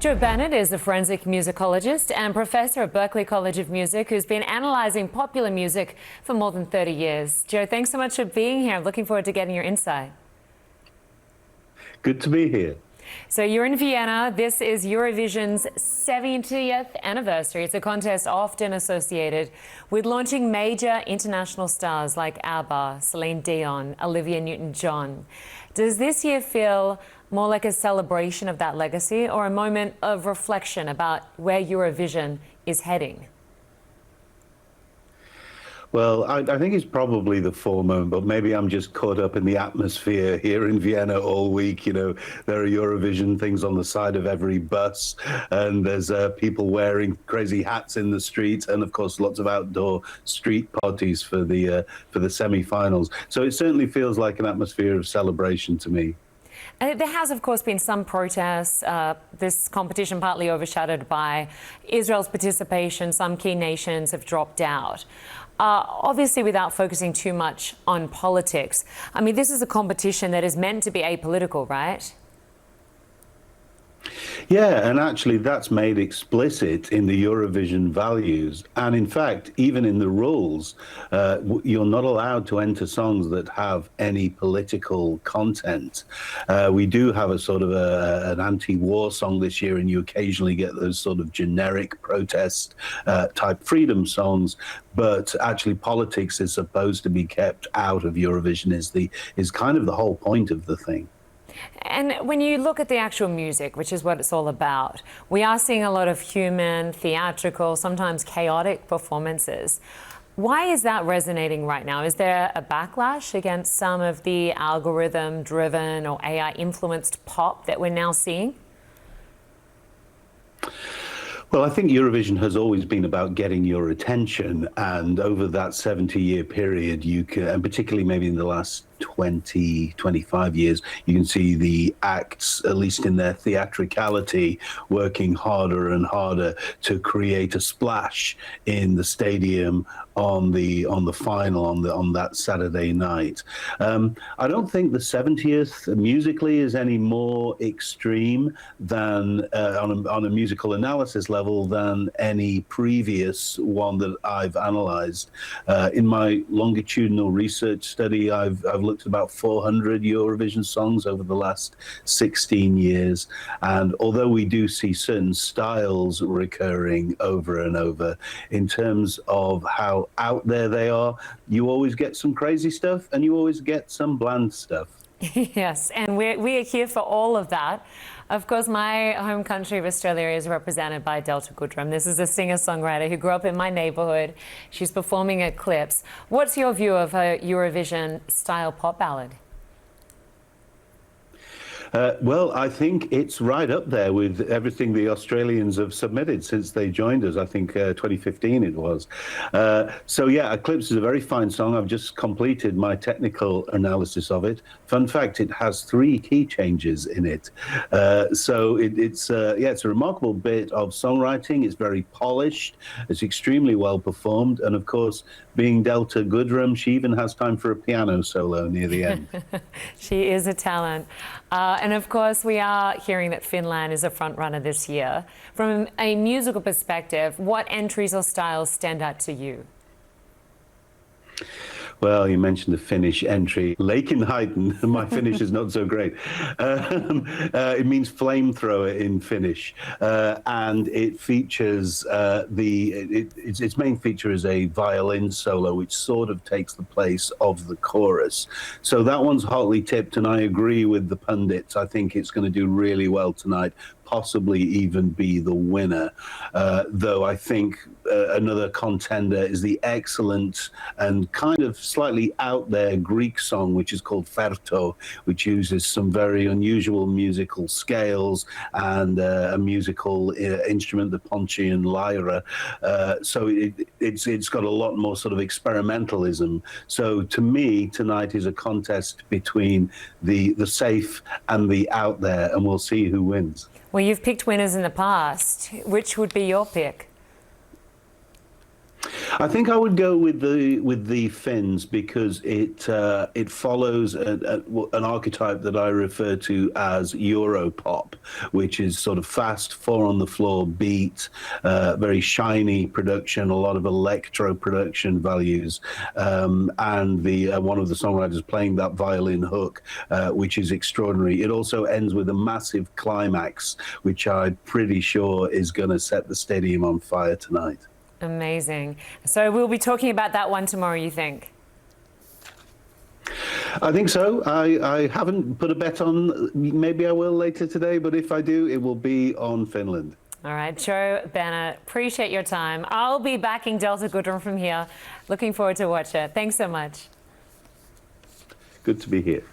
Joe Bennett is a forensic musicologist and professor at Berklee College of Music who's been analysing popular music for more than 30 years. Joe, thanks so much for being here. I'm looking forward to getting your insight. Good to be here. So you're in Vienna. This is Eurovision's 70th anniversary. It's a contest often associated with launching major international stars like ABBA, Celine Dion, Olivia Newton-John. Does this year feel more like a celebration of that legacy or a moment of reflection about where Eurovision is heading? Well, I think it's probably the former, but maybe I'm just caught up in the atmosphere here in Vienna all week. You know, there are Eurovision things on the side of every bus, and there's people wearing crazy hats in the streets, and of course, lots of outdoor street parties for the semi-finals. So it certainly feels like an atmosphere of celebration to me. There has, of course, been some protests. This competition partly overshadowed by Israel's participation. Some key nations have dropped out. Obviously, without focusing too much on politics. I mean, this is a competition that is meant to be apolitical, right? Yeah, and actually that's made explicit in the Eurovision values. And in fact, even in the rules, you're not allowed to enter songs that have any political content. We do have a sort of an anti-war song this year, and you occasionally get those sort of generic protest type freedom songs. But actually politics is supposed to be kept out of Eurovision is kind of the whole point of the thing. And when you look at the actual music, which is what it's all about, we are seeing a lot of human, theatrical, sometimes chaotic performances. Why is that resonating right now? Is there a backlash against some of the algorithm-driven or AI-influenced pop that we're now seeing? Well, I think Eurovision has always been about getting your attention, and over that 70-year period, you can, and particularly maybe in the last 20, 25 years, you can see the acts, at least in their theatricality, working harder and harder to create a splash in the stadium on the final on that Saturday night. I don't think the 70th musically is any more extreme than on a musical analysis level than any previous one that I've analyzed. In my longitudinal research study, I've looked at about 400 Eurovision songs over the last 16 years. And although we do see certain styles recurring over and over, in terms of how out there they are, you always get some crazy stuff and you always get some bland stuff. Yes, and we are here for all of that. Of course, my home country of Australia is represented by Delta Goodrem. This is a singer-songwriter who grew up in my neighbourhood. She's performing at Clips. What's your view of a Eurovision-style pop ballad? Well, I think it's right up there with everything the Australians have submitted since they joined us. I think 2015 it was. So yeah, Eclipse is a very fine song. I've just completed my technical analysis of it. Fun fact, it has 3 key changes in it. So it's a remarkable bit of songwriting. It's very polished. It's extremely well performed. And of course, being Delta Goodrem, she even has time for a piano solo near the end. She is a talent. And of course, we are hearing that Finland is a front runner this year. From a musical perspective, what entries or styles stand out to you? Well, you mentioned the Finnish entry. Lakenheiten, my Finnish is not so great. It means flamethrower in Finnish. And it features, its main feature is a violin solo, which sort of takes the place of the chorus. So that one's hotly tipped, and I agree with the pundits. I think it's going to do really well tonight, possibly even be the winner. Though I think another contender is the excellent and kind of slightly out there Greek song, which is called Ferto, which uses some very unusual musical scales and a musical instrument, the Ponchian lyra. So it's got a lot more sort of experimentalism. So to me, tonight is a contest between the safe and the out there, and we'll see who wins. Well, you've picked winners in the past. Which would be your pick? I think I would go with the Finns because it follows an archetype that I refer to as Europop, which is sort of fast, four on the floor beat, very shiny production, a lot of electro production values, and the one of the songwriters playing that violin hook, which is extraordinary. It also ends with a massive climax, which I'm pretty sure is going to set the stadium on fire tonight. Amazing. So we'll be talking about that one tomorrow, you think? I think so. I haven't put a bet on. Maybe I will later today, but if I do, it will be on Finland. All right, Joe Bennett, appreciate your time. I'll be backing Delta Gudrun from here. Looking forward to watch it. Thanks so much. Good to be here.